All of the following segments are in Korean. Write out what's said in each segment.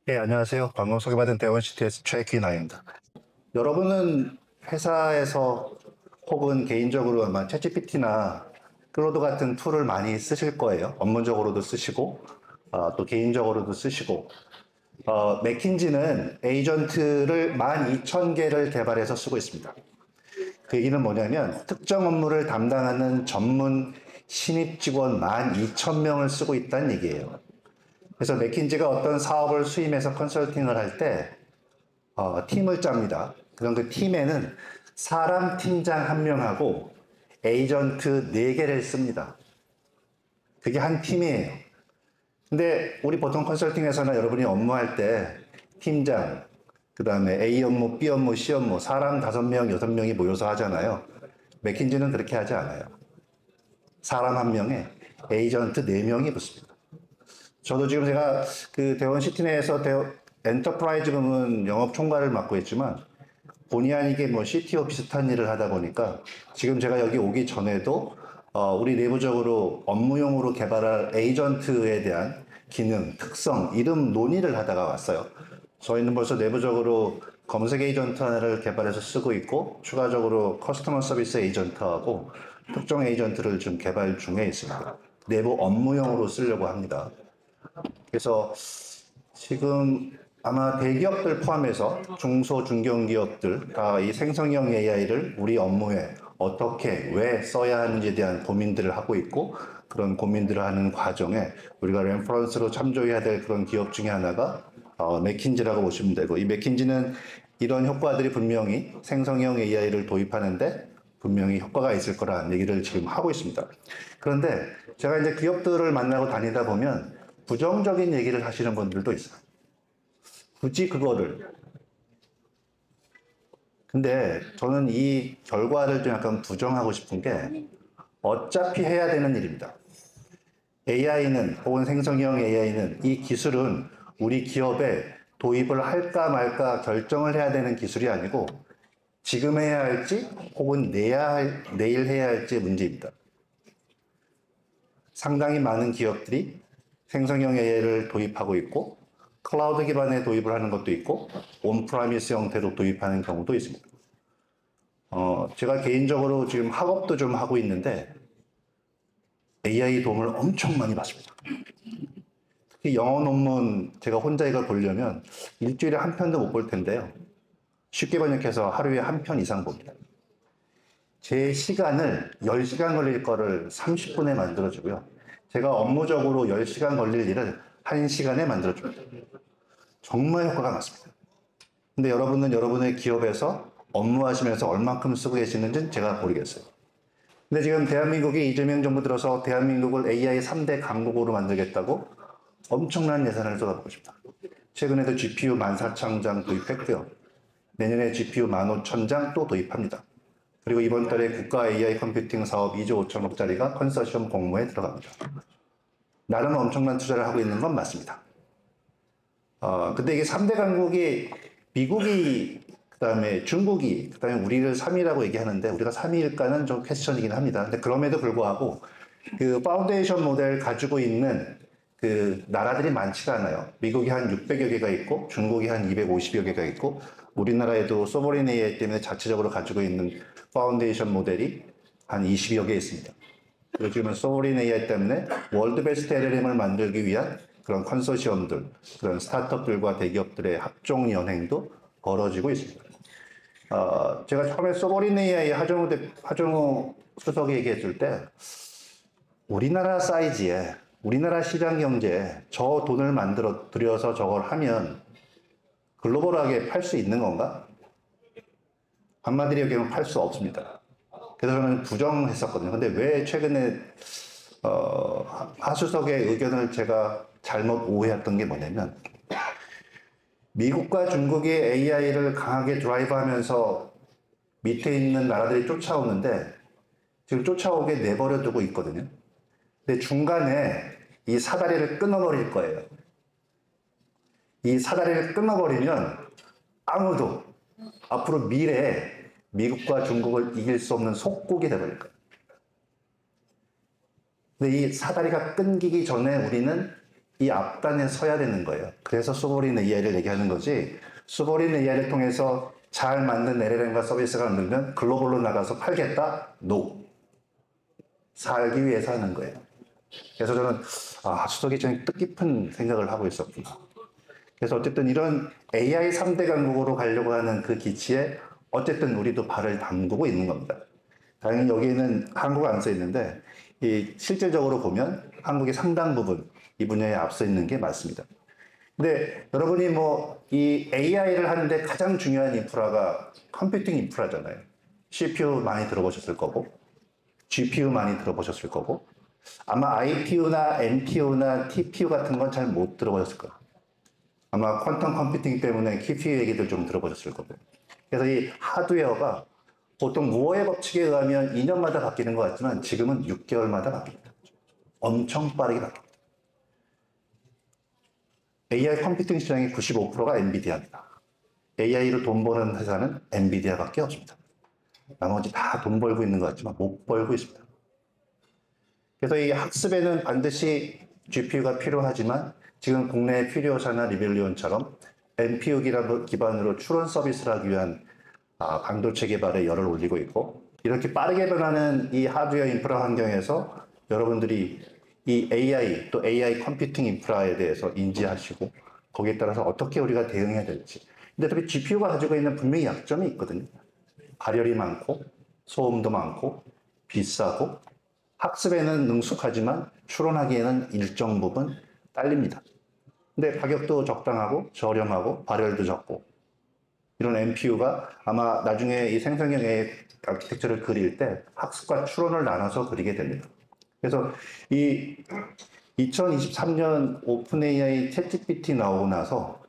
네, 안녕하세요. 방금 소개받은 대원시티에서 최기나입니다. 여러분은 회사에서 혹은 개인적으로 아마 챗GPT나 클로드 같은 툴을 많이 쓰실 거예요. 업무적으로도 쓰시고, 또 개인적으로도 쓰시고. 맥킨지는 에이전트를 12,000개를 개발해서 쓰고 있습니다. 그 얘기는 뭐냐면 특정 업무를 담당하는 전문 신입 직원 12,000명을 쓰고 있다는 얘기예요. 그래서 맥킨지가 어떤 사업을 수임해서 컨설팅을 할 때 팀을 짭니다. 그럼 그 팀에는 사람 팀장 한 명하고 에이전트 4개를 씁니다. 그게 한 팀이에요. 근데 우리 보통 컨설팅에서나 여러분이 업무할 때 팀장, 그 다음에 A 업무, B 업무, C 업무, 사람 5명, 6명이 모여서 하잖아요. 맥킨지는 그렇게 하지 않아요. 사람 한 명에 에이전트 4명이 붙습니다. 저도 지금 제가 그 대원 시티 내에서 엔터프라이즈 부문 영업 총괄을 맡고 있지만 본의 아니게 뭐 CTO 비슷한 일을 하다 보니까 지금 제가 여기 오기 전에도 우리 내부적으로 업무용으로 개발할 에이전트에 대한 기능, 특성, 이름 논의를 하다가 왔어요. 저희는 벌써 내부적으로 검색 에이전트 하나를 개발해서 쓰고 있고 추가적으로 커스터머 서비스 에이전트하고 특정 에이전트를 지금 개발 중에 있습니다. 내부 업무용으로 쓰려고 합니다. 그래서 지금 아마 대기업들 포함해서 중소, 중견기업들 다 이 생성형 AI를 우리 업무에 어떻게, 왜 써야 하는지에 대한 고민들을 하고 있고 그런 고민들을 하는 과정에 우리가 레퍼런스로 참조해야 될 그런 기업 중에 하나가 맥킨지라고 보시면 되고 이 맥킨지는 이런 효과들이 분명히 생성형 AI를 도입하는데 분명히 효과가 있을 거라는 얘기를 지금 하고 있습니다. 그런데 제가 이제 기업들을 만나고 다니다 보면 부정적인 얘기를 하시는 분들도 있어요. 굳이 그거를. 근데 저는 이 결과를 좀 약간 부정하고 싶은 게 어차피 해야 되는 일입니다. AI는 혹은 생성형 AI는 이 기술은 우리 기업에 도입을 할까 말까 결정을 해야 되는 기술이 아니고 지금 해야 할지 혹은 내일 해야 할지 문제입니다. 상당히 많은 기업들이 생성형 AI를 도입하고 있고 클라우드 기반에 도입을 하는 것도 있고 온프라미스 형태로 도입하는 경우도 있습니다. 제가 개인적으로 지금 학업도 좀 하고 있는데 AI 도움을 엄청 많이 받습니다. 특히 영어 논문 제가 혼자 이걸 보려면 일주일에 한 편도 못 볼 텐데요. 쉽게 번역해서 하루에 한 편 이상 봅니다. 제 시간을 10시간 걸릴 거를 30분에 만들어주고요. 제가 업무적으로 10시간 걸릴 일을 1시간에 만들어줍니다. 정말 효과가 많습니다. 근데 여러분은 여러분의 기업에서 업무하시면서 얼만큼 쓰고 계시는지는 제가 모르겠어요. 근데 지금 대한민국이 이재명 정부 들어서 대한민국을 AI 3대 강국으로 만들겠다고 엄청난 예산을 쏟아붓고 있습니다. 최근에도 GPU 14,000장 도입했고요. 내년에 GPU 15,000장 또 도입합니다. 그리고 이번 달에 국가 AI 컴퓨팅 사업 2조 5천억짜리가 컨소시엄 공모에 들어갑니다. 나름 엄청난 투자를 하고 있는 건 맞습니다. 근데 이게 3대 강국이 미국이 그다음에 중국이 그다음에 우리를 3위라고 얘기하는데 우리가 3위일까는 좀 퀘스천이긴 합니다. 근데 그럼에도 불구하고 그 파운데이션 모델 가지고 있는 그 나라들이 많지가 않아요. 미국이 한 600여 개가 있고 중국이 한 250여 개가 있고 우리나라에도 소버린 AI 때문에 자체적으로 가지고 있는 파운데이션 모델이 한 20여 개 있습니다. 요즘은 소버린 AI 때문에 월드 베스트 LLM을 만들기 위한 그런 컨소시엄들, 그런 스타트업들과 대기업들의 합종 연행도 벌어지고 있습니다. 제가 처음에 소버린 AI 하정우 수석이 얘기했을 때 우리나라 사이즈에 우리나라 시장 경제에 저 돈을 만들어 들여서 저걸 하면 글로벌하게 팔 수 있는 건가? 한마디로 얘기하면 팔 수 없습니다. 그래서 저는 부정했었거든요. 근데 왜 최근에 하수석의 의견을 제가 잘못 오해했던 게 뭐냐면 미국과 중국이 AI를 강하게 드라이브하면서 밑에 있는 나라들이 쫓아오는데 지금 쫓아오게 내버려 두고 있거든요. 근데 중간에 이 사다리를 끊어버릴 거예요. 이 사다리를 끊어버리면 아무도 앞으로 미래에 미국과 중국을 이길 수 없는 속국이 되버릴 거예요. 근데 이 사다리가 끊기기 전에 우리는 이 앞단에 서야 되는 거예요. 그래서 소버린 AI를 얘기하는 거지, 소버린 AI를 통해서 잘 만든 LLM과 서비스가 만들면 글로벌로 나가서 팔겠다? No. 살기 위해서 하는 거예요. 그래서 저는 수석이 좀 뜻깊은 생각을 하고 있었구나. 그래서 어쨌든 이런 AI 3대 강국으로 가려고 하는 그 기치에 어쨌든 우리도 발을 담그고 있는 겁니다. 당연히 여기에는 한국 안 써 있는데 실질적으로 보면 한국의 상당 부분 이 분야에 앞서 있는 게 맞습니다. 근데 여러분이 이 AI를 하는데 가장 중요한 인프라가 컴퓨팅 인프라잖아요. CPU 많이 들어보셨을 거고, GPU 많이 들어보셨을 거고, 아마 IPU나 NPU나 TPU 같은 건 잘 못 들어보셨을 거예요. 아마 퀀텀 컴퓨팅 때문에 QPU 얘기들 좀 들어보셨을 거고. 그래서 이 하드웨어가 보통 무어의 법칙에 의하면 2년마다 바뀌는 것 같지만 지금은 6개월마다 바뀝니다. 엄청 빠르게 바뀝니다. AI 컴퓨팅 시장의 95%가 엔비디아입니다. AI로 돈 버는 회사는 엔비디아밖에 없습니다. 나머지 다 돈 벌고 있는 것 같지만 못 벌고 있습니다. 그래서 이 학습에는 반드시 GPU가 필요하지만 지금 국내 퓨리오사나 리벨리온처럼 NPU 기반으로 추론 서비스를 하기 위한 반도체 개발에 열을 올리고 있고, 이렇게 빠르게 변하는 이 하드웨어 인프라 환경에서 여러분들이 이 AI 또 AI 컴퓨팅 인프라에 대해서 인지하시고 거기에 따라서 어떻게 우리가 대응해야 될지. 근데 특히 GPU가 가지고 있는 분명히 약점이 있거든요. 발열이 많고 소음도 많고 비싸고 학습에는 능숙하지만 추론하기에는 일정 부분 딸립니다. 근데 가격도 적당하고 저렴하고 발열도 적고, 이런 NPU가 아마 나중에 이 생성형 AI 아키텍처를 그릴 때 학습과 추론을 나눠서 그리게 됩니다. 그래서 이 2023년 오픈 AI 챗GPT 나오고 나서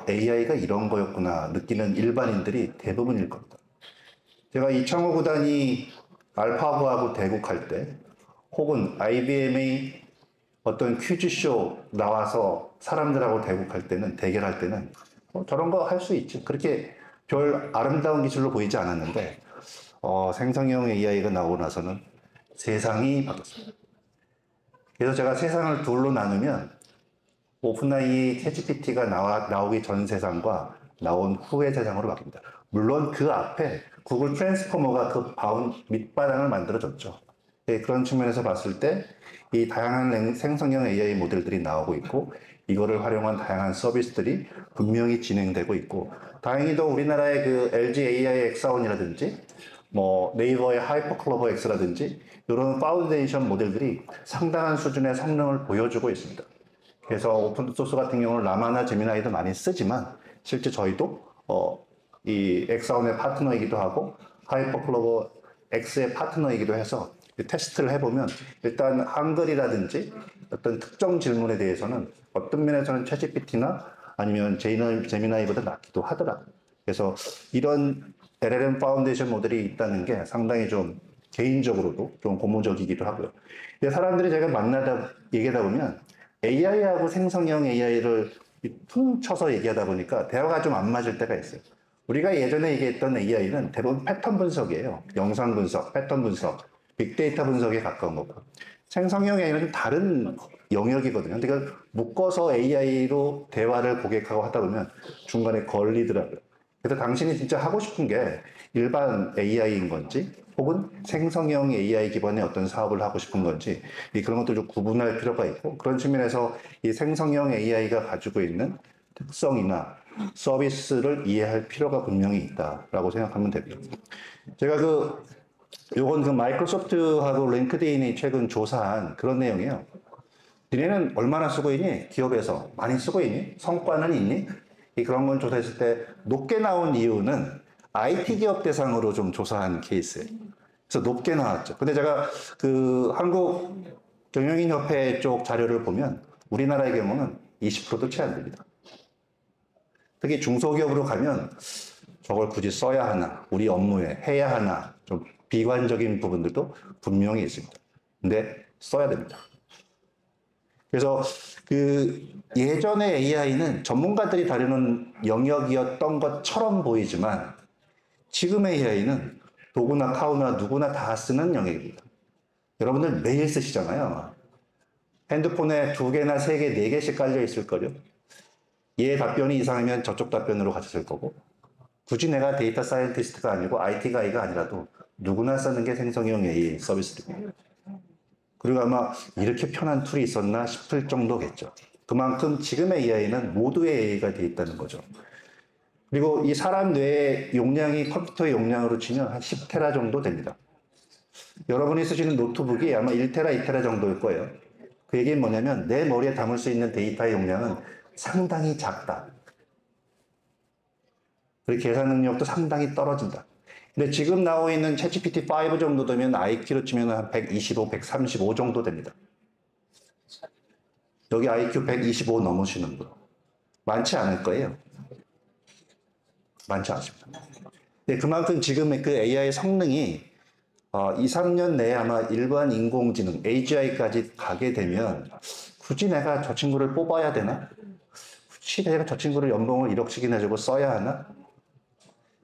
AI가 이런 거였구나 느끼는 일반인들이 대부분일 겁니다. 제가 이창호 구단이 알파고하고 대국할 때, 혹은 IBM의 어떤 퀴즈쇼 나와서 사람들하고 대결할 때는 저런 거 할 수 있지, 그렇게 별 아름다운 기술로 보이지 않았는데 생성형 AI가 나오고 나서는 세상이 바뀌었습니다. 그래서 제가 세상을 둘로 나누면 오픈AI 챗GPT가 나오기 전 세상과 나온 후의 세상으로 바뀝니다. 물론 그 앞에 구글 트랜스포머가 그 밑바닥을 만들어줬죠. 그런 측면에서 봤을 때 이 다양한 생성형 AI 모델들이 나오고 있고, 이거를 활용한 다양한 서비스들이 분명히 진행되고 있고, 다행히도 우리나라의 그 LG AI X1이라든지 네이버의 하이퍼클로버 X라든지 이런 파운데이션 모델들이 상당한 수준의 성능을 보여주고 있습니다. 그래서 오픈소스 같은 경우는 라마나 제미나이도 많이 쓰지만 실제 저희도 이 X1의 파트너이기도 하고 하이퍼클로버 X의 파트너이기도 해서 테스트를 해보면 일단 한글이라든지 어떤 특정 질문에 대해서는 어떤 면에서는 챗GPT나 아니면 제미나이보다 낫기도 하더라고요. 그래서 이런 LLM 파운데이션 모델이 있다는 게 상당히 좀 개인적으로도 좀 고무적이기도 하고요. 근데 사람들이 제가 얘기하다 보면 AI하고 생성형 AI를 퉁쳐서 얘기하다 보니까 대화가 좀 안 맞을 때가 있어요. 우리가 예전에 얘기했던 AI는 대부분 패턴 분석이에요. 영상 분석, 패턴 분석, 빅데이터 분석에 가까운 거고, 생성형 AI는 다른 영역이거든요. 그러니까 묶어서 AI로 대화를 고객하고 하다 보면 중간에 걸리더라고요. 그래서 당신이 진짜 하고 싶은 게 일반 AI인 건지 혹은 생성형 AI 기반의 어떤 사업을 하고 싶은 건지, 그런 것도 좀 구분할 필요가 있고, 그런 측면에서 이 생성형 AI가 가지고 있는 특성이나 서비스를 이해할 필요가 분명히 있다라고 생각하면 됩니다. 제가 요건 마이크로소프트하고 링크드인이 최근 조사한 그런 내용이에요. 니네는 얼마나 쓰고 있니? 기업에서 많이 쓰고 있니? 성과는 있니? 그런 건 조사했을 때 높게 나온 이유는 IT 기업 대상으로 좀 조사한 케이스예요. 그래서 높게 나왔죠. 근데 제가 한국 경영인협회 쪽 자료를 보면 우리나라의 경우는 20%도 채 안 됩니다. 특히 중소기업으로 가면 저걸 굳이 써야 하나, 우리 업무에 해야 하나, 좀 비관적인 부분들도 분명히 있습니다. 근데 써야 됩니다. 그래서 예전의 AI는 전문가들이 다루는 영역이었던 것처럼 보이지만 지금의 AI는 도구나 카우나 누구나 다 쓰는 영역입니다. 여러분들 매일 쓰시잖아요. 핸드폰에 2개나 3개, 4개씩 깔려 있을 거요. 얘 답변이 이상하면 저쪽 답변으로 가셨을 거고, 굳이 내가 데이터 사이언티스트가 아니고 IT 가이가 아니라도 누구나 쓰는 게 생성형 AI 서비스입니다. 그리고 아마 이렇게 편한 툴이 있었나 싶을 정도겠죠. 그만큼 지금의 AI는 모두의 AI가 돼 있다는 거죠. 그리고 이 사람 뇌의 용량이 컴퓨터의 용량으로 치면 한 10테라 정도 됩니다. 여러분이 쓰시는 노트북이 아마 1테라, 2테라 정도일 거예요. 그 얘기는 뭐냐면 내 머리에 담을 수 있는 데이터의 용량은 상당히 작다. 그리고 계산 능력도 상당히 떨어진다. 근데 지금 나오고 있는 챗GPT5 정도 되면 IQ로 치면 한 125, 135 정도 됩니다. 여기 IQ 125 넘으시는 분 많지 않을 거예요. 많지 않습니다. 근데 그만큼 지금 그 AI 성능이 2, 3년 내에 아마 일반 인공지능 AGI까지 가게 되면 굳이 내가 저 친구를 뽑아야 되나? 굳이 내가 저 친구를 연봉을 1억씩이나 내주고 써야 하나?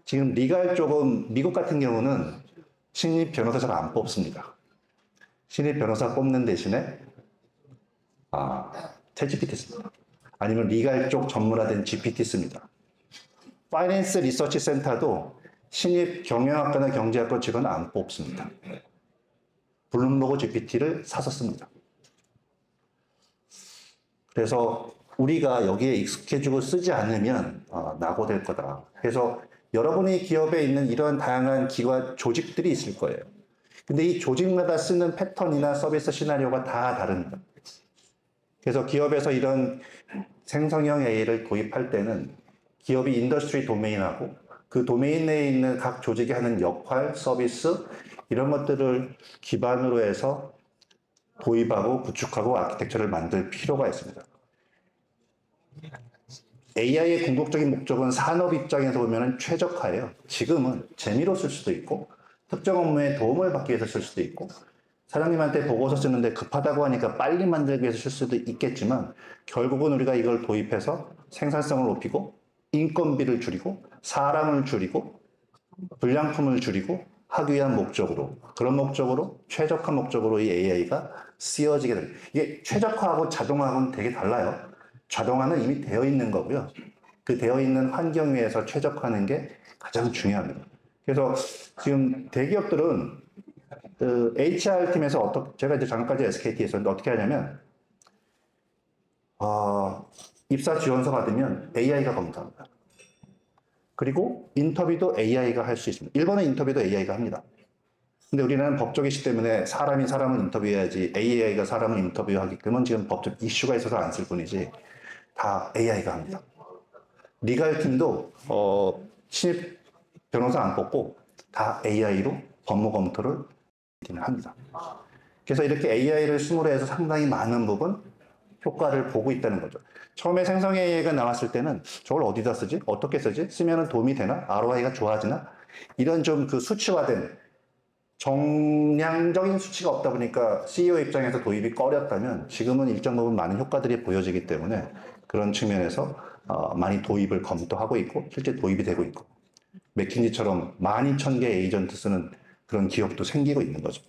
지금 리갈 쪽은 미국 같은 경우는 신입 변호사 잘 안 뽑습니다. 신입 변호사 뽑는 대신에 챗GPT 씁니다. 아니면 리갈 쪽 전문화된 GPT 씁니다. 파이낸스 리서치 센터도 신입 경영학과나 경제학과 직원 안 뽑습니다. 블룸버그 GPT를 사서 씁니다. 그래서 우리가 여기에 익숙해지고 쓰지 않으면 낙오될 거다. 그래서 여러분의 기업에 있는 이런 다양한 기관, 조직들이 있을 거예요. 근데 이 조직마다 쓰는 패턴이나 서비스 시나리오가 다 다릅니다. 그래서 기업에서 이런 생성형 AI를 도입할 때는 기업이 인더스트리 도메인하고 그 도메인 내에 있는 각 조직이 하는 역할, 서비스 이런 것들을 기반으로 해서 도입하고 구축하고 아키텍처를 만들 필요가 있습니다. AI의 궁극적인 목적은 산업 입장에서 보면 최적화예요. 지금은 재미로 쓸 수도 있고 특정 업무에 도움을 받기 위해서 쓸 수도 있고 사장님한테 보고서 쓰는데 급하다고 하니까 빨리 만들기 위해서 쓸 수도 있겠지만 결국은 우리가 이걸 도입해서 생산성을 높이고 인건비를 줄이고 사람을 줄이고 불량품을 줄이고 하기 위한 목적으로 그런 목적으로 최적화 목적으로 이 AI가 쓰여지게 됩니다. 이게 최적화하고 자동화하고는 되게 달라요. 자동화는 이미 되어 있는 거고요. 그 되어 있는 환경 위에서 최적화하는 게 가장 중요합니다. 그래서 지금 대기업들은 그 HR팀에서 제가 이제 작년까지 SKT에서 어떻게 하냐면 입사 지원서 받으면 AI가 검토합니다. 그리고 인터뷰도 AI가 할 수 있습니다. 일본은 인터뷰도 AI가 합니다. 근데 우리나라는 법적 이슈 때문에 사람이 사람을 인터뷰해야지 AI가 사람을 인터뷰하기 때문에 지금 법적 이슈가 있어서 안 쓸 뿐이지 다 AI가 합니다. 리갈 팀도 신입 변호사 안 뽑고 다 AI로 법무 검토를 합니다. 그래서 이렇게 AI를 쓰므로 해서 상당히 많은 부분 효과를 보고 있다는 거죠. 처음에 생성 AI가 나왔을 때는 저걸 어디다 쓰지? 어떻게 쓰지? 쓰면 도움이 되나? ROI가 좋아지나? 이런 좀 그 수치화된 정량적인 수치가 없다 보니까 CEO 입장에서 도입이 꺼렸다면 지금은 일정 부분 많은 효과들이 보여지기 때문에 그런 측면에서 많이 도입을 검토하고 있고 실제 도입이 되고 있고 맥킨지처럼 12,000개 에이전트 쓰는 그런 기업도 생기고 있는 거죠.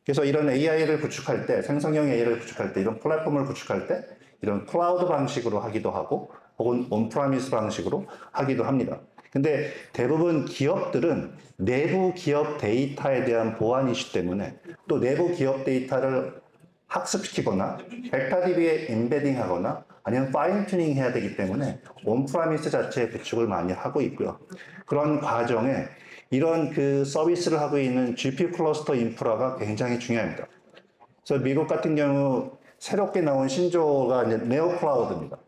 그래서 이런 AI를 구축할 때, 생성형 AI를 구축할 때, 이런 플랫폼을 구축할 때 이런 클라우드 방식으로 하기도 하고 혹은 온프라미스 방식으로 하기도 합니다. 근데 대부분 기업들은 내부 기업 데이터에 대한 보안 이슈 때문에 또 내부 기업 데이터를 학습시키거나 벡터DB에 임베딩하거나 아니면 파인 튜닝 해야 되기 때문에 온프라미스 자체의 구축을 많이 하고 있고요. 그런 과정에 이런 그 서비스를 하고 있는 GPU 클러스터 인프라가 굉장히 중요합니다. 그래서 미국 같은 경우 새롭게 나온 신조어가 이제 네오 클라우드입니다.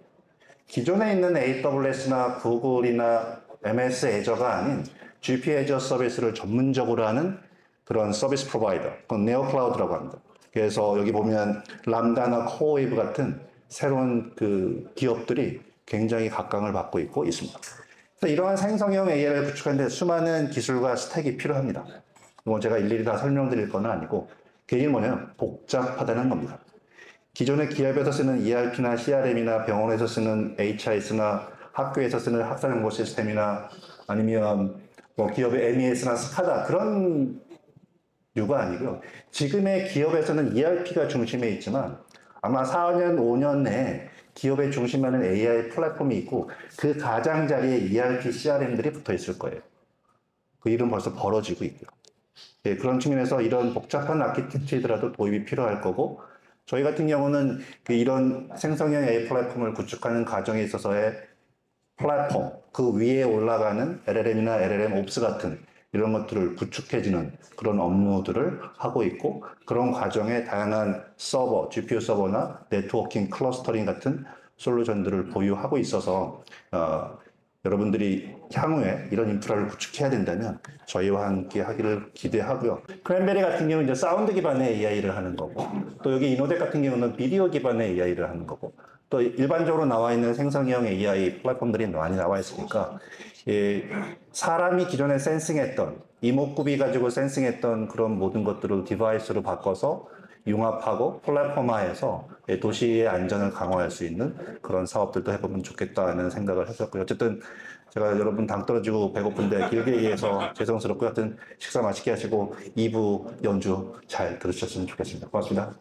기존에 있는 AWS나 구글이나 MS 애저가 아닌 GPU 애저 서비스를 전문적으로 하는 그런 서비스 프로바이더, 그건 네오 클라우드라고 합니다. 그래서 여기 보면 람다나 코어웨이브 같은 새로운 그 기업들이 굉장히 각광을 받고 있고 있습니다. 그래서 이러한 생성형 AI를 구축하는데 수많은 기술과 스택이 필요합니다. 뭐 제가 일일이 다 설명드릴 건 아니고 그 얘기는 뭐냐면 복잡하다는 겁니다. 기존의 기업에서 쓰는 ERP나 CRM이나 병원에서 쓰는 HIS나 학교에서 쓰는 학사정보 시스템이나 아니면 뭐 기업의 MES나 스카다 그런 류가 아니고요. 지금의 기업에서는 ERP가 중심에 있지만 아마 4년, 5년 내에 기업에 중심하는 AI 플랫폼이 있고 그 가장자리에 ERP, CRM들이 붙어 있을 거예요. 그 일은 벌써 벌어지고 있고요. 예, 그런 측면에서 이런 복잡한 아키텍처더라도 도입이 필요할 거고 저희 같은 경우는 이런 생성형 AI 플랫폼을 구축하는 과정에 있어서의 플랫폼, 그 위에 올라가는 LLM이나 LLM 옵스 같은 이런 것들을 구축해주는 그런 업무들을 하고 있고 그런 과정에 다양한 서버, GPU 서버나 네트워킹, 클러스터링 같은 솔루션들을 보유하고 있어서 여러분들이 향후에 이런 인프라를 구축해야 된다면 저희와 함께 하기를 기대하고요. 크랜베리 같은 경우는 이제 사운드 기반의 AI를 하는 거고 또 여기 이노덱 같은 경우는 비디오 기반의 AI를 하는 거고 또 일반적으로 나와 있는 생성형 AI 플랫폼들이 많이 나와 있으니까 사람이 기존에 센싱했던 이목구비 가지고 센싱했던 그런 모든 것들을 디바이스로 바꿔서 융합하고 플랫폼화해서 도시의 안전을 강화할 수 있는 그런 사업들도 해보면 좋겠다는 생각을 했었고요. 어쨌든 제가 여러분 당 떨어지고 배고픈데 길게 얘기해서 죄송스럽고 하여튼 식사 맛있게 하시고 2부 연주 잘 들으셨으면 좋겠습니다. 고맙습니다.